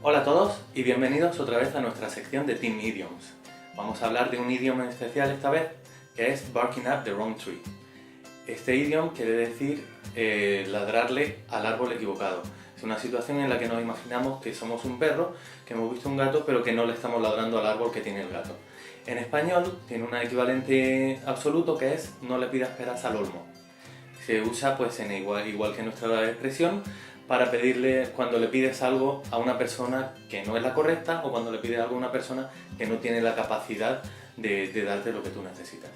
Hola a todos y bienvenidos otra vez a nuestra sección de Team Idioms. Vamos a hablar de un idioma en especial esta vez, que es barking up the wrong tree. Este idioma quiere decir ladrarle al árbol equivocado. Es una situación en la que nos imaginamos que somos un perro, que hemos visto un gato, pero que no le estamos ladrando al árbol que tiene el gato. En español tiene un equivalente absoluto que es no le pidas peras al olmo. Se usa pues igual que nuestra expresión para pedirle cuando le pides algo a una persona que no es la correcta o cuando le pides algo a una persona que no tiene la capacidad de darte lo que tú necesitas.